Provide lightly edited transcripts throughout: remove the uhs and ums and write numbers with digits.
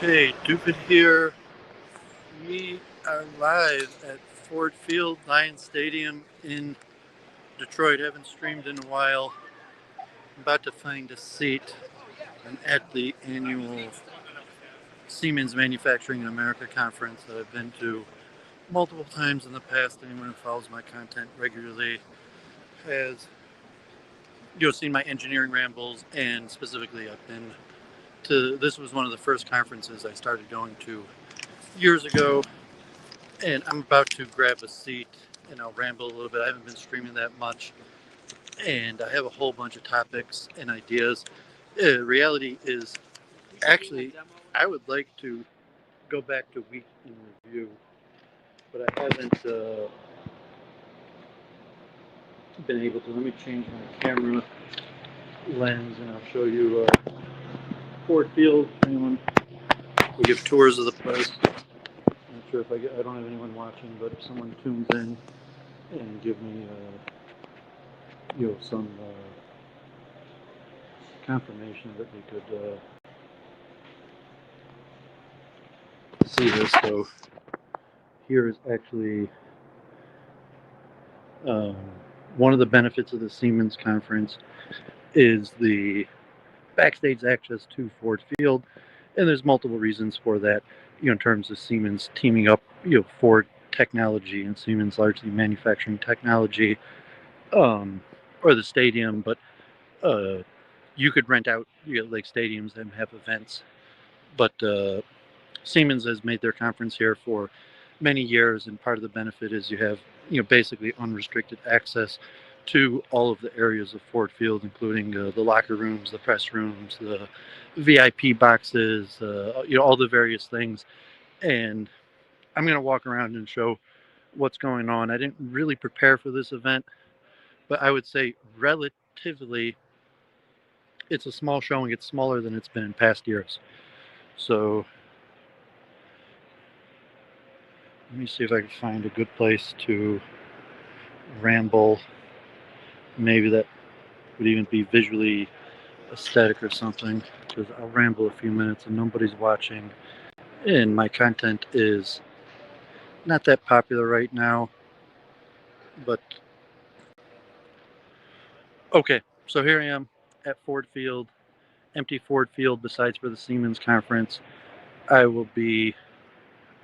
Okay, Doooovid here. We are live at Ford Field, Lions Stadium in Detroit. Haven't streamed in a while. I'm about to find a seat. I'm at the annual Siemens Manufacturing in America conference that I've been to multiple times in the past. Anyone who follows my content regularly has seen my engineering rambles, and specifically I've been to, this was one of the first conferences I started going to years ago. And I'm about to grab a seat and I'll ramble a little bit. I haven't been streaming that much, and I have a whole bunch of topics and ideas. Reality is, actually, I would like to go back to week in review, but I haven't been able to. Let me change my camera lens and I'll show you Ford Field. Anyone will give tours of the place. I'm not sure if I don't have anyone watching, but if someone tunes in and give me some confirmation that we could see this. So here is actually um, one of the benefits of the Siemens conference is the backstage access to Ford Field, and there's multiple reasons for that. In terms of Siemens teaming up, Ford technology and Siemens largely manufacturing technology, or the stadium, but you could rent out like stadiums and have events, but Siemens has made their conference here for many years, and part of the benefit is you have basically unrestricted access to all of the areas of Ford Field, including the locker rooms, the press rooms, the VIP boxes, all the various things. And I'm going to walk around and show what's going on. I didn't really prepare for this event, but I would say relatively it's a small showing. It's smaller than it's been in past years. So let me see if I can find a good place to ramble. Maybe that would even be visually aesthetic or something, because I'll ramble a few minutes and nobody's watching, and my content is not that popular right now. But okay, so here I am at Ford Field, empty Ford Field besides for the Siemens conference. I will be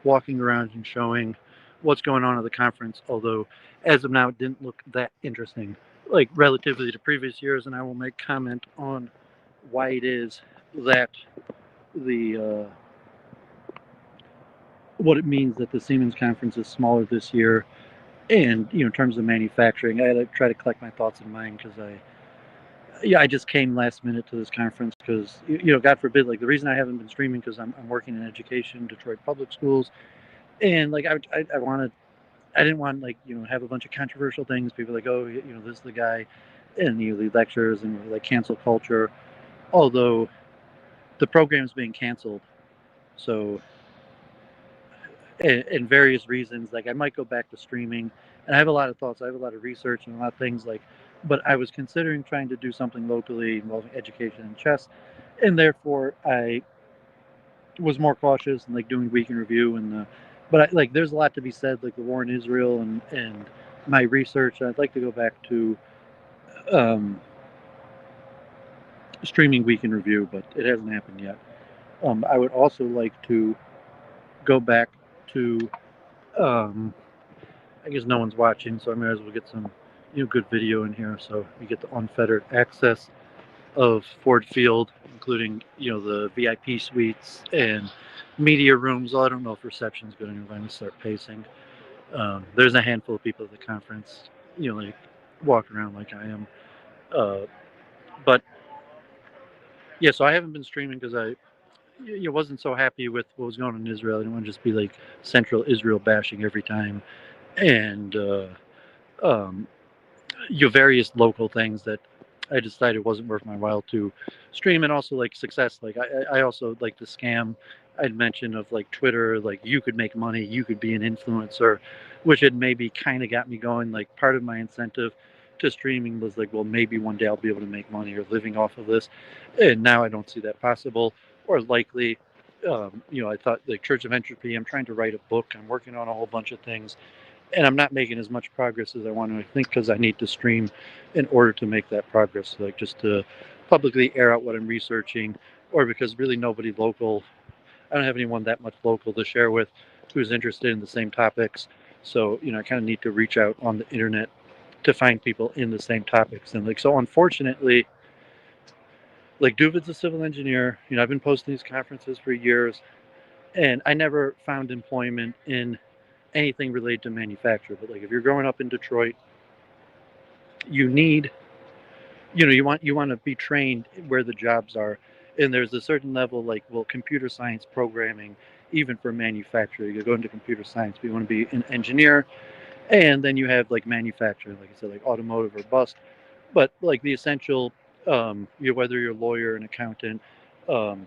walking around and showing what's going on at the conference, although as of now it didn't look that interesting, like relatively to previous years, and I will make comment on why it is that the what it means that the Siemens conference is smaller this year, and in terms of manufacturing. I had to try to collect my thoughts in mind because I just came last minute to this conference because God forbid, like the reason I haven't been streaming because I'm working in education, Detroit public schools, and like I wanted, I didn't want like have a bunch of controversial things. People like, oh, this is the guy, and the lectures and like cancel culture. Although the program's being canceled, so and various reasons, like I might go back to streaming, and I have a lot of thoughts. I have a lot of research and a lot of things like, but I was considering trying to do something locally involving education and chess, and therefore I was more cautious and like doing week in review but like there's a lot to be said, like the war in Israel and my research. I'd like to go back to um, streaming week in review, but it hasn't happened yet. I would also like to go back to um, I guess no one's watching, so I may as well get some good video in here, so we get the unfettered access of Ford Field, including the VIP suites and media rooms. I don't know if reception's good enough. I'm gonna start pacing. There's a handful of people at the conference, like walking around like I am. But yeah, so I haven't been streaming because I wasn't so happy with what was going on in Israel. I didn't want to just be like central Israel bashing every time, and um, various local things that I decided wasn't worth my while to stream. And also like success. Like I also like the scam I'd mentioned of like Twitter, like you could make money, you could be an influencer, which had maybe kind of got me going. Like part of my incentive to streaming was like, well, maybe one day I'll be able to make money or living off of this. And now I don't see that possible or likely. I thought like Church of Entropy. I'm trying to write a book. I'm working on a whole bunch of things, and I'm not making as much progress as I want to. I think because I need to stream in order to make that progress, like just to publicly air out what I'm researching, or because really nobody local. I don't have anyone that much local to share with who's interested in the same topics. So I kind of need to reach out on the internet to find people in the same topics. And like so, unfortunately, like Doooovid's a civil engineer. I've been posting these conferences for years, and I never found employment in anything related to manufacture. But like if you're growing up in Detroit, you need you want to be trained where the jobs are, and there's a certain level like computer science programming, even for manufacturing. You go into computer science, but you want to be an engineer, and then you have like manufacturing, like I said, like automotive or bust. But like the essential, whether you're a lawyer, an accountant, um,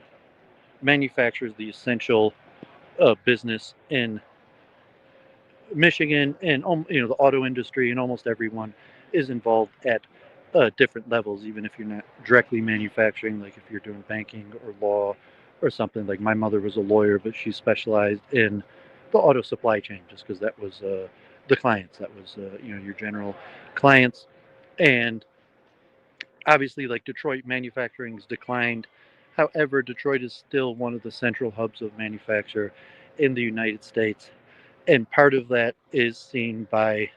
manufacture is the essential business in Michigan, and the auto industry, and almost everyone is involved at different levels, even if you're not directly manufacturing. Like if you're doing banking or law or something. Like my mother was a lawyer, but she specialized in the auto supply chain, just because that was the clients. That was your general clients, and obviously, like Detroit, manufacturing's declined. However, Detroit is still one of the central hubs of manufacture in the United States, and part of that is seen by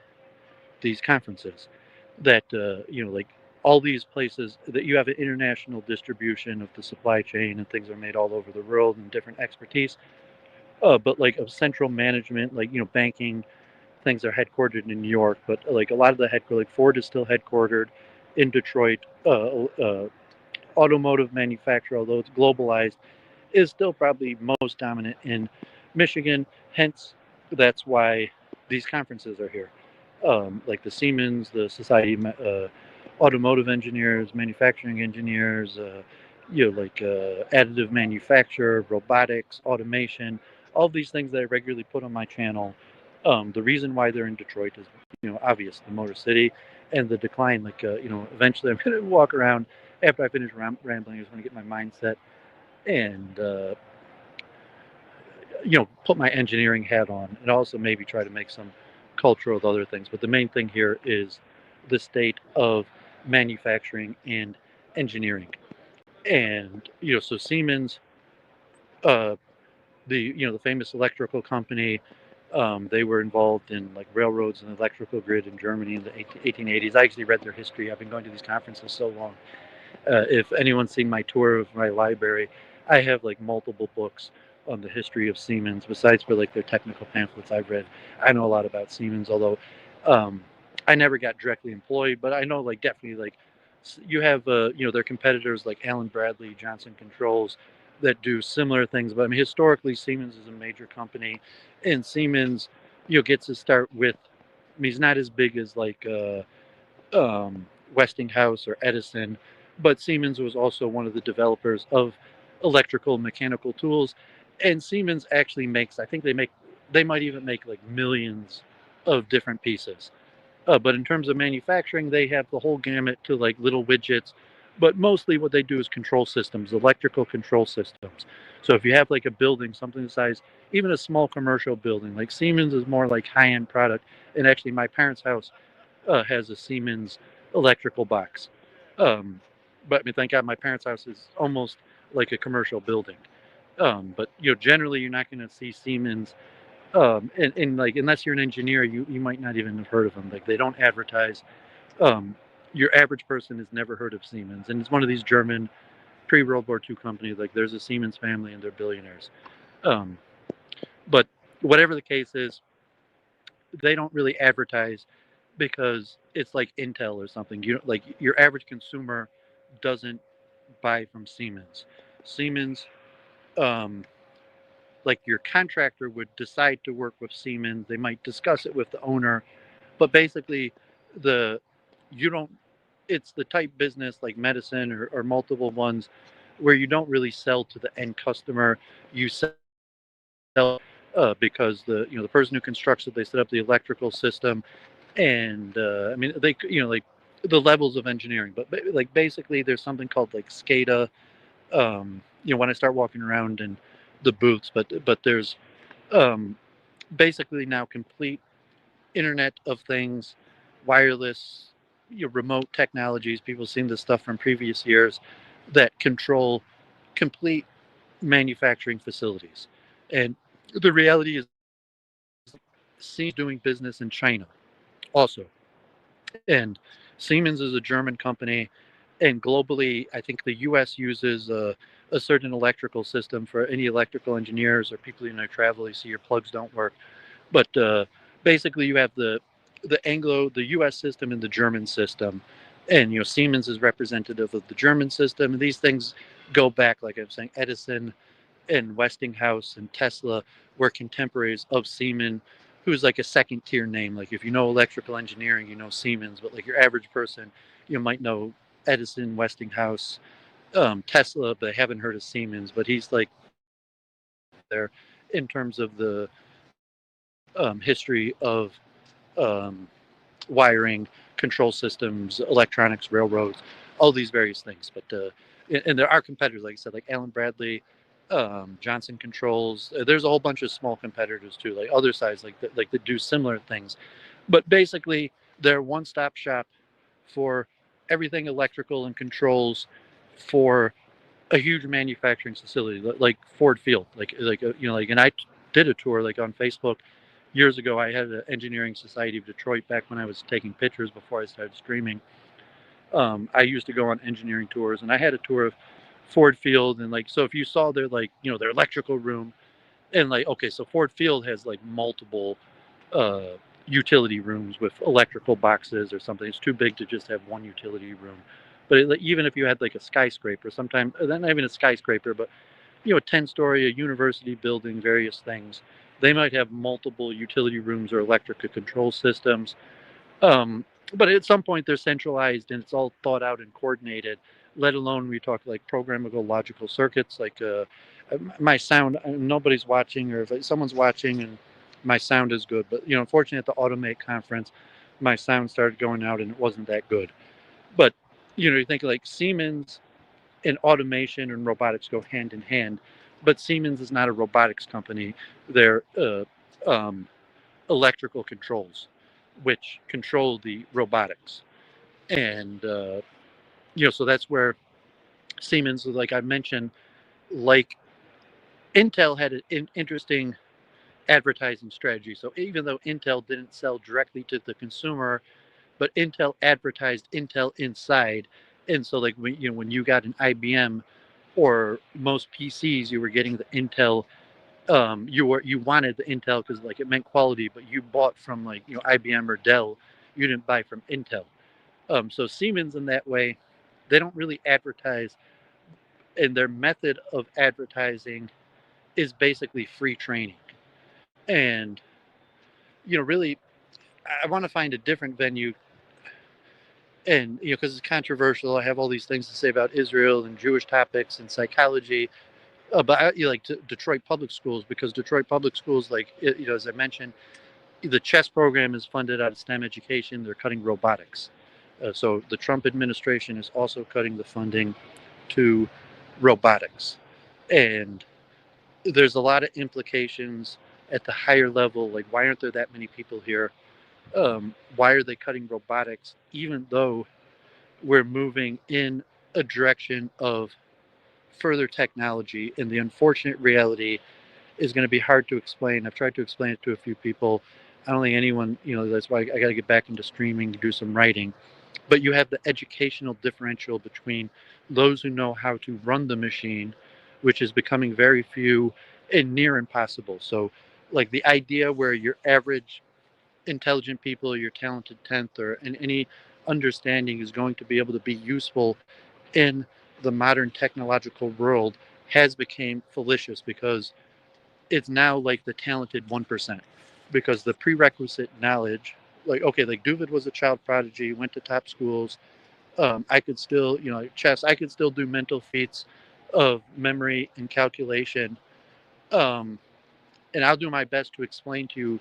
these conferences. That like all these places that you have an international distribution of the supply chain, and things are made all over the world and different expertise. But like of central management, like banking, things are headquartered in New York, but like a lot of the headquarters, like Ford is still headquartered in Detroit. Automotive manufacturer, although it's globalized, is still probably most dominant in Michigan. Hence, that's why these conferences are here. Like the Siemens, the Society of Automotive Engineers, Manufacturing Engineers, additive manufacture, robotics, automation, all these things that I regularly put on my channel. The reason why they're in Detroit is, obvious, the Motor City and the decline. Like, eventually I'm going to walk around after I finish rambling. I just want to get my mindset and put my engineering hat on, and also maybe try to make some cultural with other things. But the main thing here is the state of manufacturing and engineering. And so Siemens, uh, the famous electrical company, they were involved in like railroads and electrical grid in Germany in the 1880s. I actually read their history. I've been going to these conferences so long. If anyone's seen my tour of my library, I have like multiple books on the history of Siemens. Besides for like their technical pamphlets I've read, I know a lot about Siemens. Although um, I never got directly employed, but I know like definitely like you have their competitors like Allen Bradley, Johnson Controls, that do similar things. But I mean historically, Siemens is a major company, and Siemens gets to start with. I mean, he's not as big as like. Westinghouse or Edison, but Siemens was also one of the developers of electrical mechanical tools. And Siemens actually makes, I think they might even make like millions of different pieces. But in terms of manufacturing, they have the whole gamut to like little widgets. But mostly what they do is control systems, electrical control systems. So if you have like a building, something the size, even a small commercial building, like Siemens is more like high-end product. And actually, my parents' house has a Siemens electrical box. Um, but I mean, thank God my parents' house is almost like a commercial building. But generally you're not going to see Siemens. And like unless you're an engineer, you might not even have heard of them. Like they don't advertise. Um, your average person has never heard of Siemens, and it's one of these German pre-World War II companies. Like there's a Siemens family, and they're billionaires. Um, but whatever the case is, they don't really advertise because it's like Intel or something. Like your average consumer doesn't buy from Siemens. Siemens, um, like your contractor would decide to work with Siemens. They might discuss it with the owner, but basically, the you don't. It's the type business like medicine or multiple ones where you don't really sell to the end customer. You sell because the person who constructs it, they set up the electrical system, and I mean they like the levels of engineering, but like basically there's something called like SCADA. When I start walking around and the booths, but there's um, basically now complete Internet of Things, wireless, remote technologies. People have seen this stuff from previous years that control complete manufacturing facilities. And the reality is, Siemens doing business in China also. And Siemens is a German company, and globally, I think the U.S. uses a certain electrical system for any electrical engineers or people travel. You see your plugs don't work, but basically you have the U.S. system and the German system, and Siemens is representative of the German system. And these things go back, like I'm saying, Edison and Westinghouse and Tesla were contemporaries of Siemens, who's like a second tier name. Like if you know electrical engineering, you know Siemens, but like your average person, you might know Edison, Westinghouse, Tesla, but they haven't heard of Siemens. But he's like there in terms of the history of um, wiring, control systems, electronics, railroads, all these various things. But and there are competitors, like I said, like Allen Bradley, Johnson Controls. There's a whole bunch of small competitors too, like other sides, like that do similar things. But basically, they're one-stop shop for everything electrical and controls for a huge manufacturing facility, like Ford Field, and I did a tour like on Facebook years ago. I had an Engineering Society of Detroit back when I was taking pictures before I started streaming. I used to go on engineering tours, and I had a tour of Ford Field, and so if you saw their their electrical room, and okay, so Ford Field has like multiple uh, utility rooms with electrical boxes or something. It's too big to just have one utility room. But even if you had like a skyscraper, sometimes not even a skyscraper, but a 10-story, a university building, various things, they might have multiple utility rooms or electrical control systems. Um, but at some point, they're centralized and it's all thought out and coordinated. Let alone we talk like programmable logical circuits. My sound, nobody's watching, or if someone's watching and my sound is good, but unfortunately at the Automate conference, my sound started going out and it wasn't that good. But you think like Siemens and automation and robotics go hand in hand, but Siemens is not a robotics company. They're um, electrical controls, which control the robotics. And, so that's where Siemens, like I mentioned, like Intel had an interesting advertising strategy. So even though Intel didn't sell directly to the consumer, but Intel advertised Intel inside. And so like when you got an IBM or most PCs, you were getting the Intel. You wanted the Intel because like it meant quality, but you bought from like IBM or Dell. You didn't buy from Intel. So Siemens in that way, they don't really advertise, and their method of advertising is basically free training. And really, I want to find a different venue, and because it's controversial. I have all these things to say about Israel and Jewish topics and psychology. But Detroit Public Schools, because Detroit Public Schools, as I mentioned, the chess program is funded out of STEM education. They're cutting robotics. So the Trump administration is also cutting the funding to robotics. And there's a lot of implications at the higher level. Like, why aren't there that many people here? Why are they cutting robotics, even though we're moving in a direction of further technology? And the unfortunate reality is going to be hard to explain. I've tried to explain it to a few people. I don't think anyone, that's why I got to get back into streaming to do some writing. But you have the educational differential between those who know how to run the machine, which is becoming very few and near impossible. So, like the idea where your average intelligent people, your talented 10th, or in any understanding is going to be able to be useful in the modern technological world has become fallacious, because it's now like the talented 1%, because the prerequisite knowledge, like, okay, like Doooovid was a child prodigy, went to top schools. I could still, chess, I could still do mental feats of memory and calculation. Um, and I'll do my best to explain to you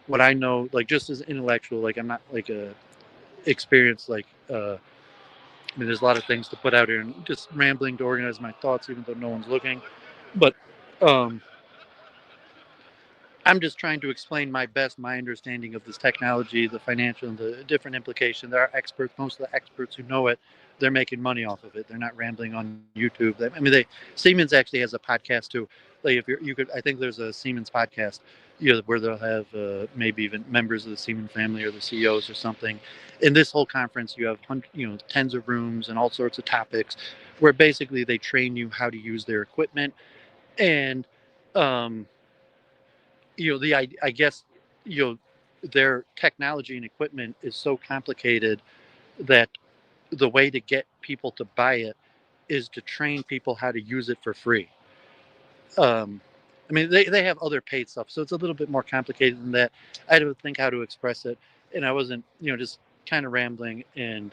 what I know, like just as intellectual. Like I'm not like a experienced, I mean, there's a lot of things to put out here and just rambling to organize my thoughts, even though no one's looking. But Um, I'm just trying to explain my understanding of this technology, the financial and the different implications. There are experts, most of the experts who know it, they're making money off of it. They're not rambling on YouTube. Siemens actually has a podcast too. Like if you could, I think there's a Siemens podcast, where they'll have maybe even members of the Siemens family or the CEOs or something. In this whole conference, you have tens of rooms and all sorts of topics, where basically they train you how to use their equipment and. Um, I guess you know their technology and equipment is so complicated that the way to get people to buy it is to train people how to use it for free. um, they have other paid stuff, so it's a little bit more complicated than that. I had to think how to express it, and I wasn't just kind of rambling. And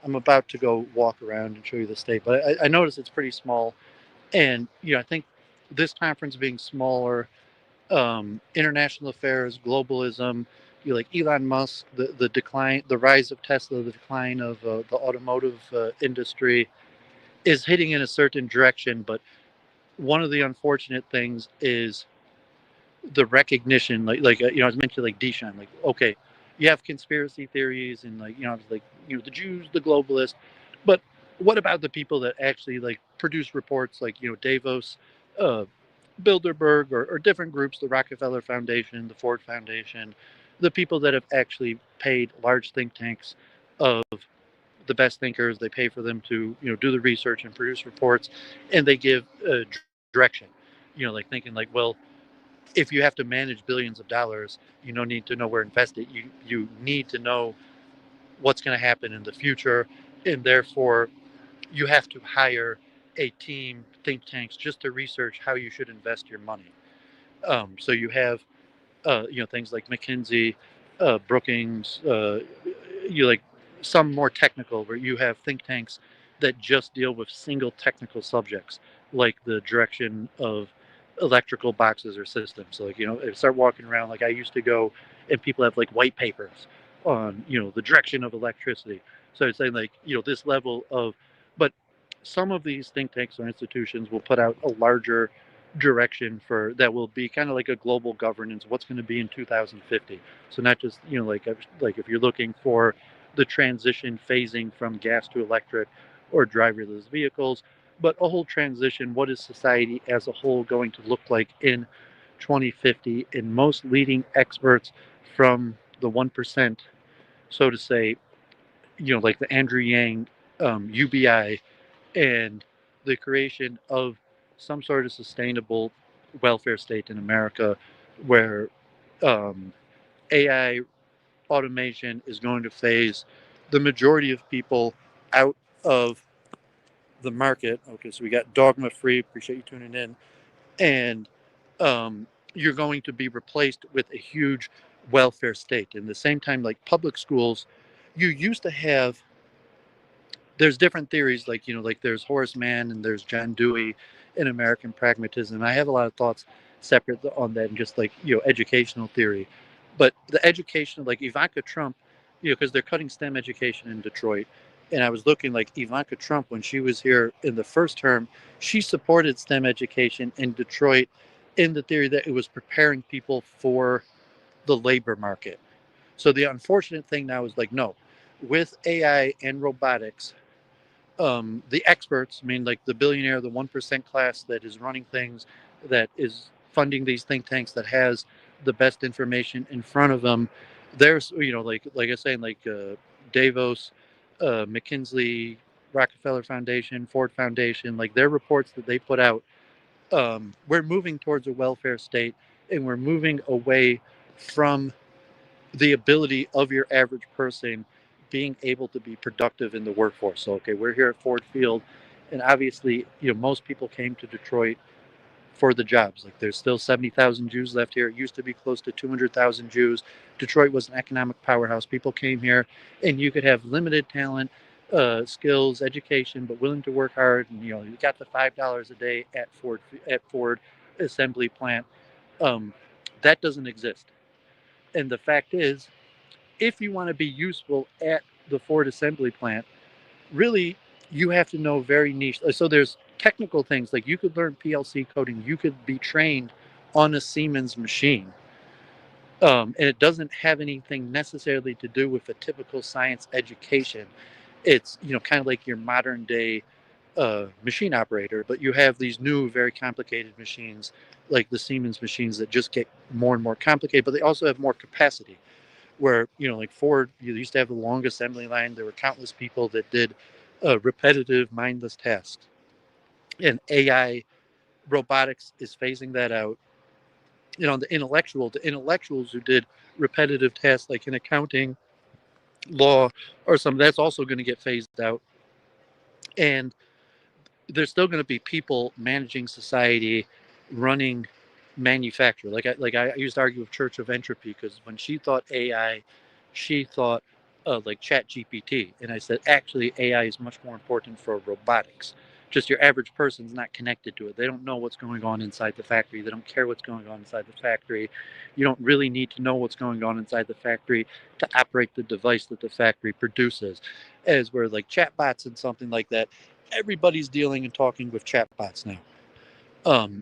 I'm about to go walk around and show you the state, but I noticed it's pretty small. And I think this conference being smaller, international affairs, globalism, like Elon Musk, the decline, the rise of Tesla, the decline of the automotive industry is hitting in a certain direction. But one of the unfortunate things is the recognition, I was mentioning like Deshaun, like okay, you have conspiracy theories and the Jews, the globalists, but what about the people that actually like produce reports like Davos, uh, Bilderberg, or different groups, the Rockefeller Foundation, the Ford Foundation, the people that have actually paid large think tanks of the best thinkers. They pay for them to do the research and produce reports, and they give direction. Like thinking like, well, if you have to manage billions of dollars, you don't need to know where to invest it. You need to know what's going to happen in the future, and therefore you have to hire a team, think tanks, just to research how you should invest your money. So you have things like McKinsey, Brookings, you like some more technical, where you have think tanks that just deal with single technical subjects, like the direction of electrical boxes or systems. So I start walking around like I used to go, and people have like white papers on the direction of electricity. So it's saying like this level of, but some of these think tanks or institutions will put out a larger direction for that will be kind of like a global governance, what's going to be in 2050. So not just like if you're looking for the transition phasing from gas to electric or driverless vehicles, but a whole transition, what is society as a whole going to look like in 2050? And most leading experts from the 1%, so to say, like the Andrew Yang, UBI, and the creation of some sort of sustainable welfare state in America, where um, AI automation is going to phase the majority of people out of the market. Okay, so we got dogma free. Appreciate you tuning in. And you're going to be replaced with a huge welfare state. In the same time, like public schools, you used to have, there's different theories, like like there's Horace Mann and there's John Dewey in American pragmatism. I have a lot of thoughts separate on that, and just like educational theory. But the education, like Ivanka Trump, because they're cutting STEM education in Detroit. And I was looking like Ivanka Trump, when she was here in the first term, she supported STEM education in Detroit, in the theory that it was preparing people for the labor market. So the unfortunate thing now is like, no, with AI and robotics, the experts, I mean, like the billionaire, the 1% class that is running things, that is funding these think tanks, that has the best information in front of them. There's, like I was saying, like Davos, McKinsey, Rockefeller Foundation, Ford Foundation, like their reports that they put out. We're moving towards a welfare state, and we're moving away from the ability of your average person being able to be productive in the workforce. So, okay, we're here at Ford Field, and obviously, most people came to Detroit for the jobs. Like, there's still 70,000 Jews left here. It used to be close to 200,000 Jews. Detroit was an economic powerhouse. People came here, and you could have limited talent, skills, education, but willing to work hard. And you got the $5 a day at Ford assembly plant. Um, that doesn't exist. And the fact is, if you want to be useful at the Ford assembly plant, really you have to know very niche. So there's technical things. Like you could learn PLC coding, you could be trained on a Siemens machine. And it doesn't have anything necessarily to do with a typical science education. It's, kind of like your modern day machine operator, but you have these new, very complicated machines like the Siemens machines that just get more and more complicated, but they also have more capacity. Where, like Ford, you used to have a long assembly line. There were countless people that did repetitive, mindless tasks. And AI robotics is phasing that out. The intellectuals who did repetitive tasks like in accounting, law, or something, that's also going to get phased out. And there's still going to be people managing society, running manufacture. Like I used to argue with Church of Entropy, because when she thought AI, she thought like Chat GPT, and I said actually AI is much more important for robotics. Just your average person's not connected to it. They don't know what's going on inside the factory. They don't care what's going on inside the factory. You don't really need to know what's going on inside the factory to operate the device that the factory produces. As where like chatbots and something like that, everybody's dealing and talking with chatbots now.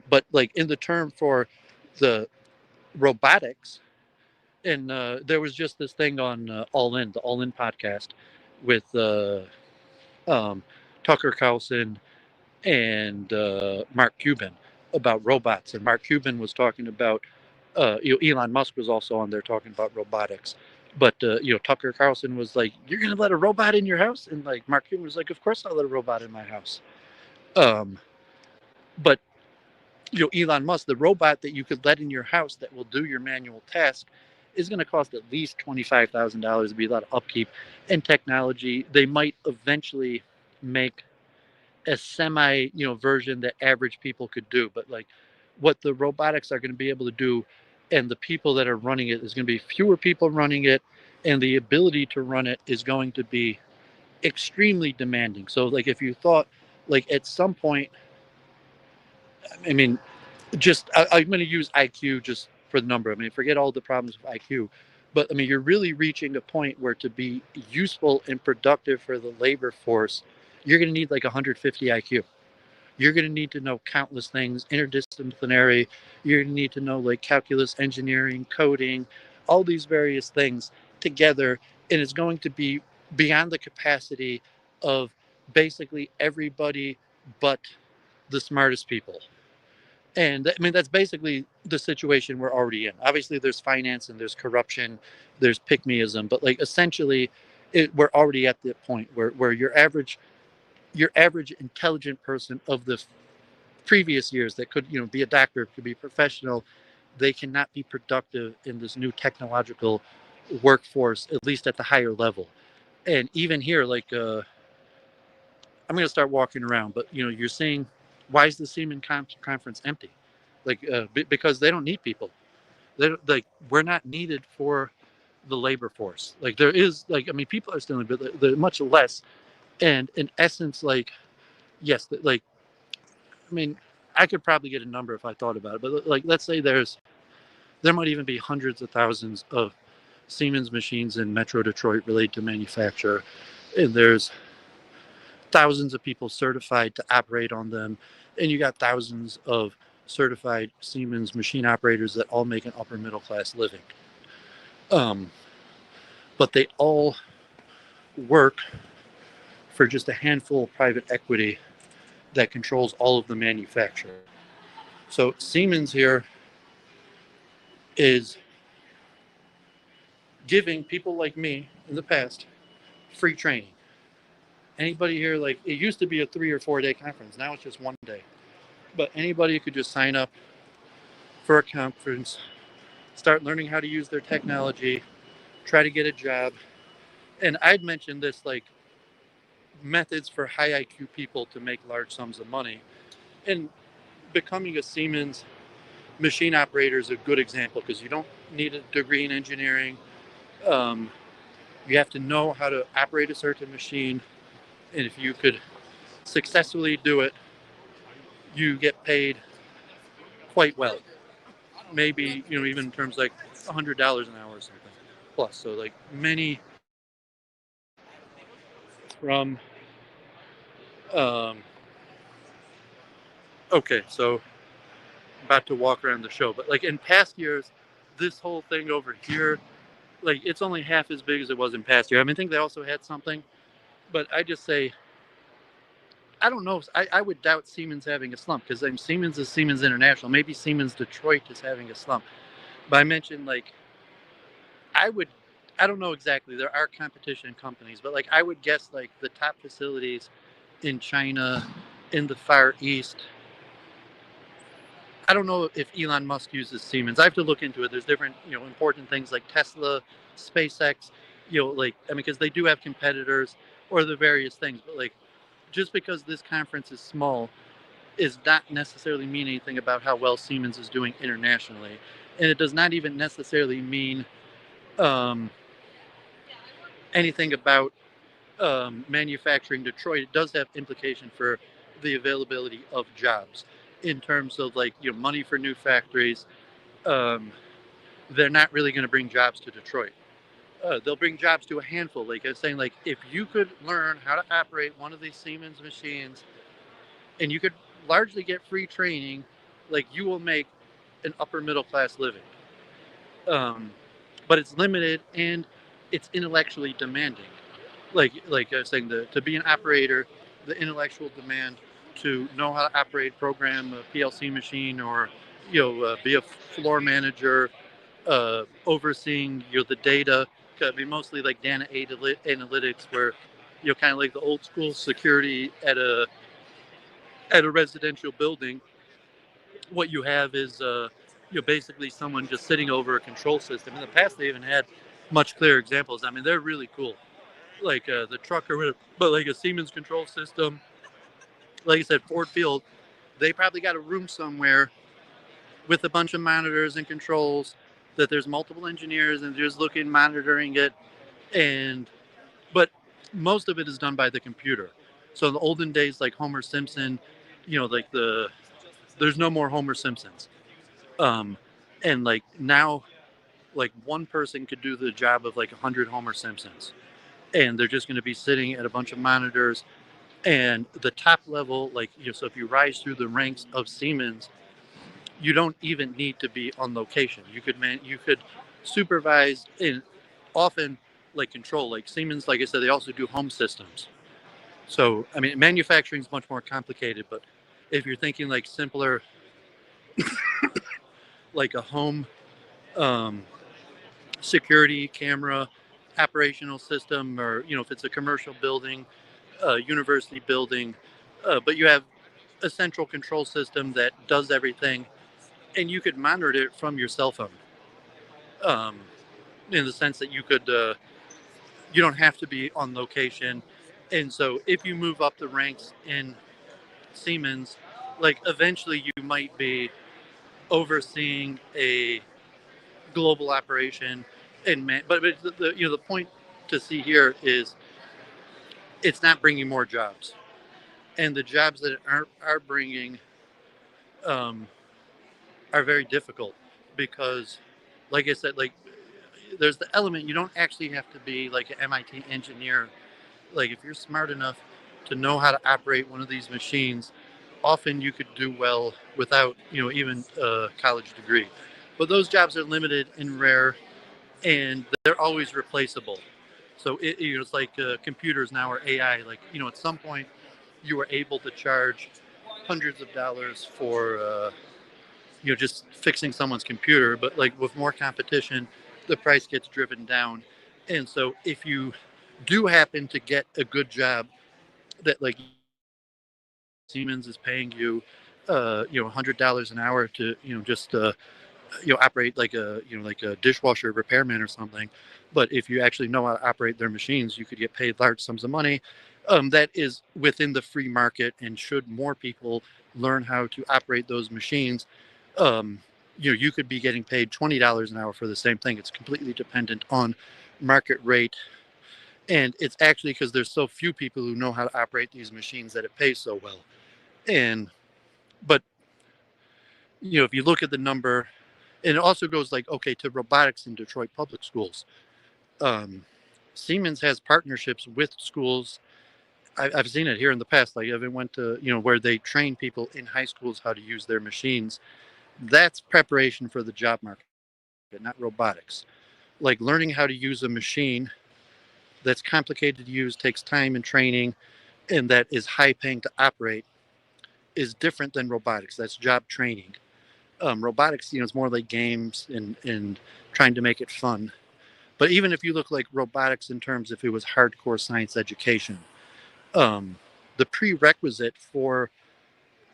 But like in the term for the robotics, and there was just this thing on the All In podcast with um, Tucker Carlson and Mark Cuban about robots, and Mark Cuban was talking about Elon Musk was also on there talking about robotics. But Tucker Carlson was like, "You're gonna let a robot in your house?" And like Mark Cuban was like, "Of course I'll let a robot in my house." Um, but Elon Musk, the robot that you could let in your house that will do your manual task is going to cost at least $25,000 to be a lot of upkeep and technology. They might eventually make a semi, version that average people could do. But like what the robotics are going to be able to do and the people that are running it is going to be fewer people running it, and the ability to run it is going to be extremely demanding. So like if you thought like at some point, I mean, I'm going to use IQ just for the number. I mean, forget all the problems with IQ, but I mean, you're really reaching a point where to be useful and productive for the labor force, you're going to need like 150 IQ. You're going to need to know countless things, interdisciplinary. You're going to need to know like calculus, engineering, coding, all these various things together. And it's going to be beyond the capacity of basically everybody but the smartest people. And I mean, that's basically the situation we're already in. Obviously, there's finance and there's corruption, there's pickmeism, but like essentially, we're already at the point where your average intelligent person of the previous years that could be a doctor, could be a professional, they cannot be productive in this new technological workforce, at least at the higher level. And even here, like I'm going to start walking around, but you're seeing, why is the Siemens conference empty? Like because they don't need people. They don't, like we're not needed for the labor force. Like there is like I mean people are still, but they're much less. And in essence, like yes, like I mean I could probably get a number if I thought about it, but like let's say there might even be hundreds of thousands of Siemens machines in Metro Detroit related to manufacture, and there's thousands of people certified to operate on them, and you got thousands of certified Siemens machine operators that all make an upper middle class living. Um, but they all work for just a handful of private equity that controls all of the manufacture. So Siemens here is giving people like me in the past free training. Anybody here, like it used to be a 3 or 4 day conference, now it's just 1 day. But anybody could just sign up for a conference, start learning how to use their technology, try to get a job. And I'd mentioned this like methods for high IQ people to make large sums of money. And becoming a Siemens machine operator is a good example because you don't need a degree in engineering. Um, you have to know how to operate a certain machine. And if you could successfully do it, you get paid quite well. Maybe, even in terms like $100 an hour or something plus. So like many from um, Okay, so about to walk around the show, but like in past years, this whole thing over here, like it's only half as big as it was in past year. I mean, I think they also had something, but I just say I don't know. I would doubt Siemens having a slump because Siemens is Siemens International. Maybe Siemens Detroit is having a slump. But I mentioned like I would, I don't know exactly. There are competition companies, but like I would guess like the top facilities in China, in the Far East. I don't know if Elon Musk uses Siemens. I have to look into it. There's different, important things like Tesla, SpaceX, like I mean, because they do have competitors or the various things. But like, just because this conference is small, is not necessarily mean anything about how well Siemens is doing internationally, and it does not even necessarily mean um, anything about manufacturing Detroit. It does have implication for the availability of jobs in terms of like money for new factories. Um, they're not really going to bring jobs to Detroit. They'll bring jobs to a handful. Like I was saying, like if you could learn how to operate one of these Siemens machines, and you could largely get free training, like you will make an upper middle class living. Um, but it's limited and it's intellectually demanding. Like I was saying, to be an operator, the intellectual demand to know how to operate, program a PLC machine, or be a floor manager, overseeing the data. I mean, mostly like data analytics, where kind of like the old school security at a residential building. What you have is basically someone just sitting over a control system. In the past, they even had much clearer examples. I mean, they're really cool, like the truck or whatever. But like a Siemens control system, like I said, Ford Field, they probably got a room somewhere with a bunch of monitors and controls. That there's multiple engineers and they're just looking, monitoring it, and but most of it is done by the computer. So in the olden days, like Homer Simpson, like there's no more Homer Simpsons. Um, and like now, like one person could do the job of like 100 Homer Simpsons, and they're just going to be sitting at a bunch of monitors. And the top level, like so if you rise through the ranks of Siemens, you don't even need to be on location. You could supervise and often like control. Like Siemens, like I said, they also do home systems. So I mean, manufacturing is much more complicated. But if you're thinking like simpler, like a home um, security camera operational system, or if it's a commercial building, university building, but you have a central control system that does everything, and you could monitor it from your cell phone. um, in the sense that you don't have to be on location. And so if you move up the ranks in Siemens, like eventually you might be overseeing a global operation. But the point to see here is it's not bringing more jobs, and the jobs that are bringing um, are very difficult because, like I said, like there's the element you don't actually have to be like an MIT engineer. Like if you're smart enough to know how to operate one of these machines, often you could do well without even a college degree. But those jobs are limited and rare, and they're always replaceable. So it's like computers now, or AI. Like at some point you were able to charge hundreds of dollars for just fixing someone's computer. But like with more competition, the price gets driven down. And so if you do happen to get a good job that like Siemens is paying you, $100 an hour to just operate like a dishwasher repairman or something. But if you actually know how to operate their machines, you could get paid large sums of money. That is within the free market, and should more people learn how to operate those machines, um, you could be getting paid $20 an hour for the same thing. It's completely dependent on market rate, and it's actually because there's so few people who know how to operate these machines that it pays so well. And but if you look at the number, and it also goes like, okay, to robotics in Detroit public schools. Um, Siemens has partnerships with schools I've seen it here in the past. Like I even went to where they train people in high schools how to use their machines. That's preparation for the job market, not robotics. Like learning how to use a machine that's complicated to use, takes time and training, and that is high paying to operate is different than robotics. That's job training. Robotics, it's more like games and trying to make it fun. But even if you look like robotics in terms if it was hardcore science education, um, the prerequisite for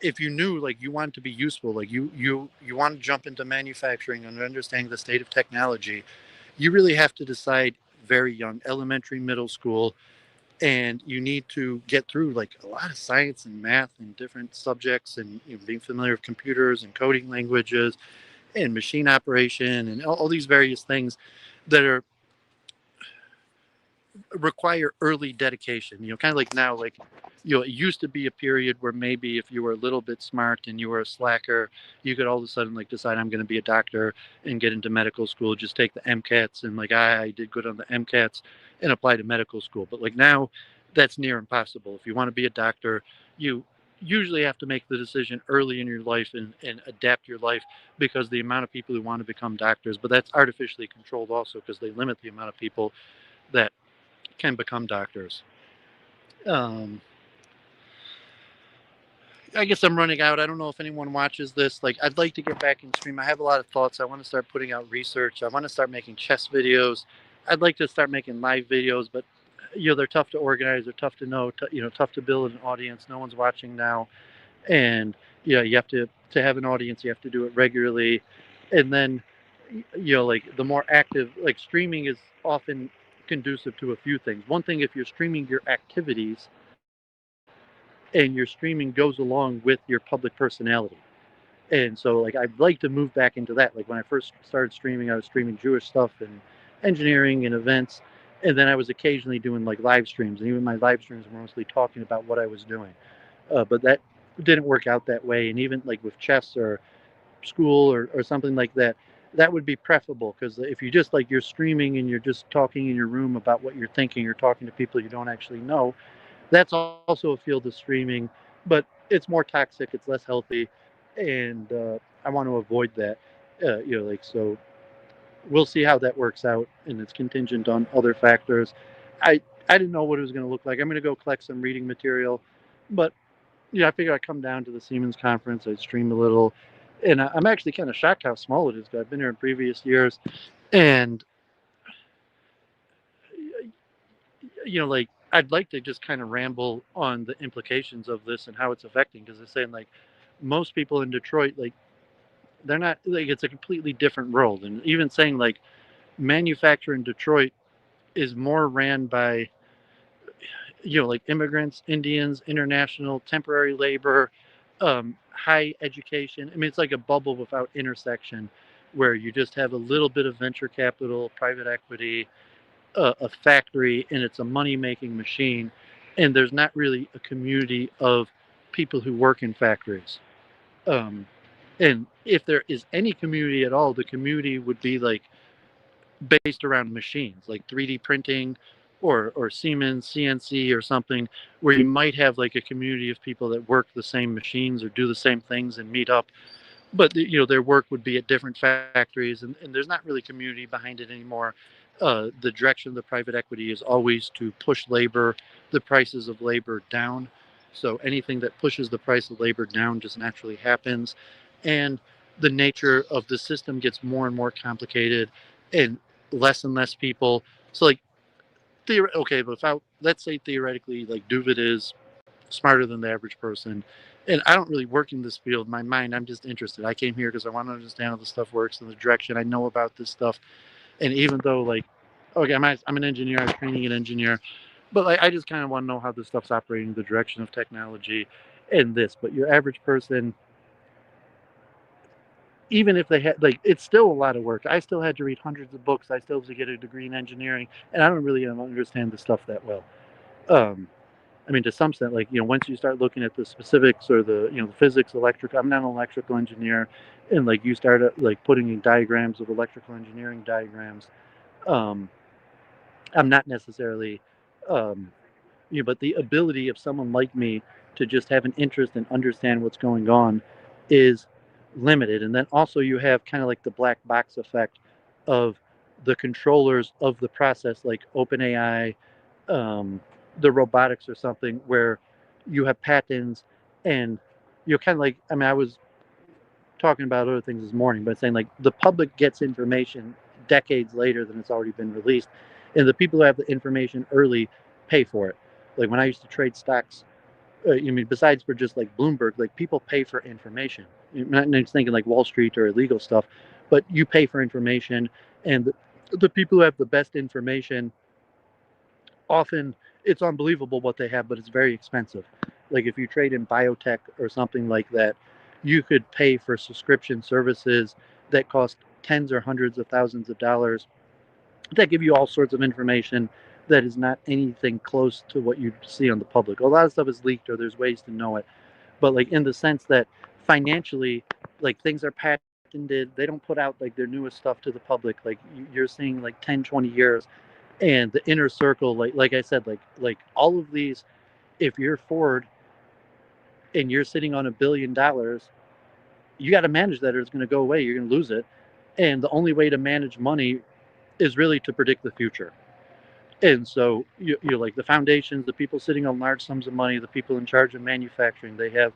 if you knew like you wanted to be useful, like you want to jump into manufacturing and understanding the state of technology, you really have to decide very young, elementary, middle school, and you need to get through like a lot of science and math and different subjects and being familiar with computers and coding languages and machine operation and all these various things that are require early dedication. Kind of like now, like it used to be a period where maybe if you were a little bit smart and you were a slacker, you could all of a sudden like decide I'm going to be a doctor and get into medical school, just take the MCATs and like I did good on the MCATs and apply to medical school. But like now, that's near impossible. If you want to be a doctor, you usually have to make the decision early in your life and adapt your life because the amount of people who want to become doctors, but that's artificially controlled also because they limit the amount of people that can become doctors. Um, I guess I'm running out. I don't know if anyone watches this. Like, I'd like to get back in stream. I have a lot of thoughts. I want to start putting out research. I want to start making chess videos. I'd like to start making live videos, but they're tough to organize. They're tough to know. Tough to build an audience. No one's watching now, and you have to have an audience. You have to do it regularly, and then like the more active, like streaming is often conducive to a few things. One thing, if you're streaming your activities and your streaming goes along with your public personality. And so like I'd like to move back into that. Like when I first started streaming, I was streaming Jewish stuff and engineering and events. And then I was occasionally doing like live streams. And even my live streams were mostly talking about what I was doing. But that didn't work out that way. And even like with chess or school or something like that, that would be preferable because if you just like you're streaming and you're just talking in your room about what you're thinking, you're talking to people you don't actually know, that's also a field of streaming, but it's more toxic, it's less healthy, and I want to avoid that. Like so, we'll see how that works out, and it's contingent on other factors. I didn't know what it was going to look like. I'm going to go collect some reading material, but I figured I'd come down to the Siemens conference. I'd stream a little, and I'm actually kind of shocked how small it is. I've been here in previous years, and like I'd like to just kind of ramble on the implications of this and how it's affecting because they're saying like most people in Detroit like they're not like it's a completely different world and even saying like manufacturing in Detroit is more ran by like immigrants, Indians, international, temporary labor, high education. I mean it's like a bubble without intersection where you just have a little bit of venture capital, private equity, a factory and it's a money making machine and there's not really a community of people who work in factories um, and if there is any community at all the community would be like based around machines like 3D printing or Siemens CNC or something where you might have like a community of people that work the same machines or do the same things and meet up but their work would be at different factories and there's not really community behind it anymore. The direction of the private equity is always to push labor, the prices of labor down. So anything that pushes the price of labor down just naturally happens. And the nature of the system gets more and more complicated and less people. So like okay, but if let's say theoretically like Doooovid is smarter than the average person. And I don't really work in this field. My mind, I'm just interested. I came here because I want to understand how the stuff works and the direction. I know about this stuff. And even though, like, okay, I'm an engineer, I'm training an engineer, but like, I just kind of want to know how this stuff's operating, the direction of technology, and this. But your average person, even if they had, like, it's still a lot of work. I still had to read hundreds of books. I still have to get a degree in engineering, and I don't really understand the stuff that well. Um, I mean, to some extent, like, once you start looking at the specifics or the, the physics, electrical, I'm not an electrical engineer, and like you start like putting in diagrams of electrical engineering diagrams, um, I'm not necessarily, um, but the ability of someone like me to just have an interest and understand what's going on is limited. And then also you have kind of like the black box effect of the controllers of the process, like OpenAI, the robotics or something, where you have patents and you're kind of like, I mean, I was talking about other things this morning, but saying like the public gets information decades later than it's already been released, and the people who have the information early pay for it. Like when I used to trade stocks, I mean, besides for just like Bloomberg, like people pay for information. Not just thinking like Wall Street or illegal stuff, but you pay for information, and the people who have the best information often it's unbelievable what they have, but it's very expensive. Like if you trade in biotech or something like that, you could pay for subscription services that cost tens or hundreds of thousands of dollars that give you all sorts of information that is not anything close to what you see on the public. A lot of stuff is leaked or there's ways to know it, but like in the sense that financially, like things are patented, they don't put out like their newest stuff to the public. Like you're seeing like 10, 20 years, and the inner circle, like I said, like all of these, if you're Ford and you're sitting on $1 billion, you got to manage that or it's going to go away, you're going to lose it. And the only way to manage money is really to predict the future. And so you like the foundations, the people sitting on large sums of money, the people in charge of manufacturing, they have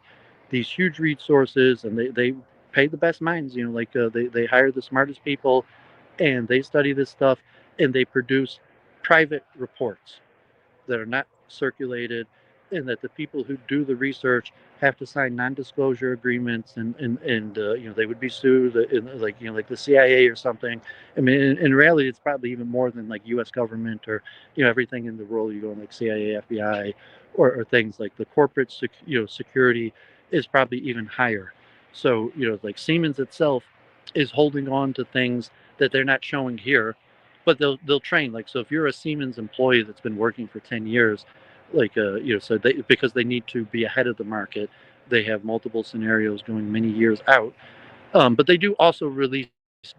these huge resources, and they pay the best minds, like they hire the smartest people, and they study this stuff, and they produce private reports that are not circulated, and that the people who do the research have to sign non-disclosure agreements, and they would be sued, like the CIA or something. I mean, in reality, it's probably even more than like U.S. government or everything in the world. You go in like CIA, FBI, or things like the corporate security is probably even higher. So like Siemens itself is holding on to things that they're not showing here, but they'll train. Like, so if you're a Siemens employee that's been working for 10 years, like so they, because they need to be ahead of the market, they have multiple scenarios going many years out. But they do also release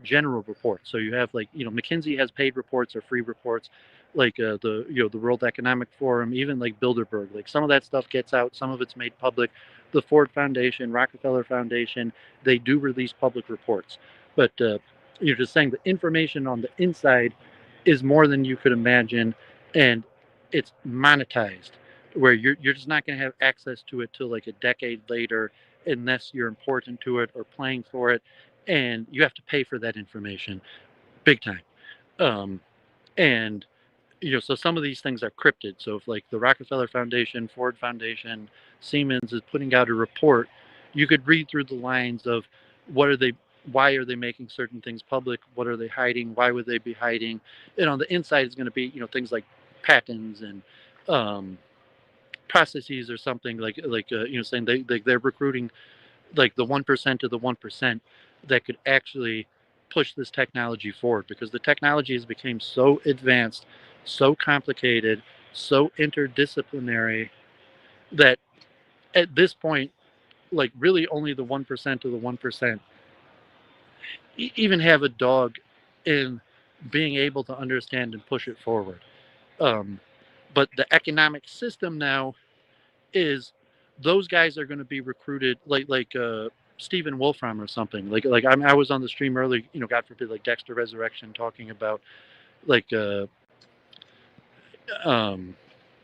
general reports. So you have like McKinsey has paid reports or free reports, like the World Economic Forum, even like Bilderberg. Like some of that stuff gets out, some of it's made public. The Ford Foundation, Rockefeller Foundation, they do release public reports. But you're just saying the information on the inside is more than you could imagine, and it's monetized, where you're just not going to have access to it till like a decade later, unless you're important to it or playing for it, and you have to pay for that information big time. Um, and so some of these things are cryptid. So if like the Rockefeller Foundation, Ford Foundation, Siemens is putting out a report, you could read through the lines of what are they, why are they making certain things public, what are they hiding, why would they be hiding, and on the inside is going to be things like patents and um, processes or something like saying they're recruiting like the 1% of the 1% that could actually push this technology forward, because the technology has become so advanced, so complicated, so interdisciplinary, that at this point, like really only the 1% of the 1% even have a dog in being able to understand and push it forward. Um, but the economic system now is those guys are going to be recruited like Stephen Wolfram or something. I was on the stream early, God forbid, like Dexter Resurrection, talking about like um,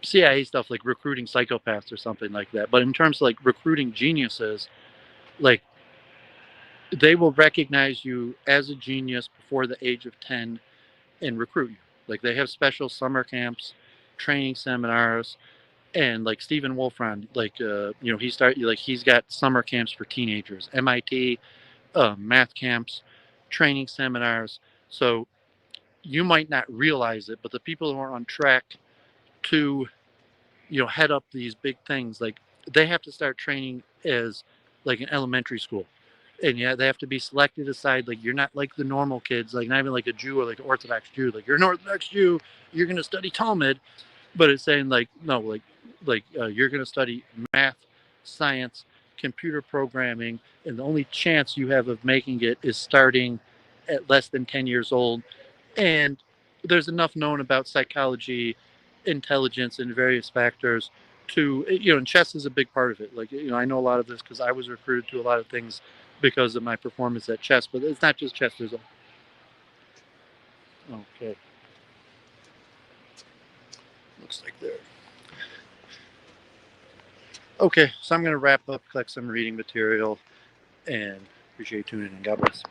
CIA stuff, like recruiting psychopaths or something like that. But in terms of like recruiting geniuses, like they will recognize you as a genius before the age of 10 and recruit you. Like they have special summer camps, training seminars, and like Stephen Wolfram, like he's got summer camps for teenagers, MIT, math camps, training seminars. So you might not realize it, but the people who are on track to head up these big things, like they have to start training as like an elementary school. And yeah, they have to be selected aside. Like you're not like the normal kids, like not even like a Jew or like an Orthodox Jew. Like you're an Orthodox Jew, you're going to study Talmud, but it's saying like no, you're going to study math, science, computer programming, and the only chance you have of making it is starting at less than 10 years old. And there's enough known about psychology intelligence and various factors to, and chess is a big part of it. Like, I know a lot of this because I was recruited to a lot of things because of my performance at chess, but it's not just chess. There's a, okay, looks like there. Okay, so I'm going to wrap up, collect some reading material, and appreciate you tuning in. God bless.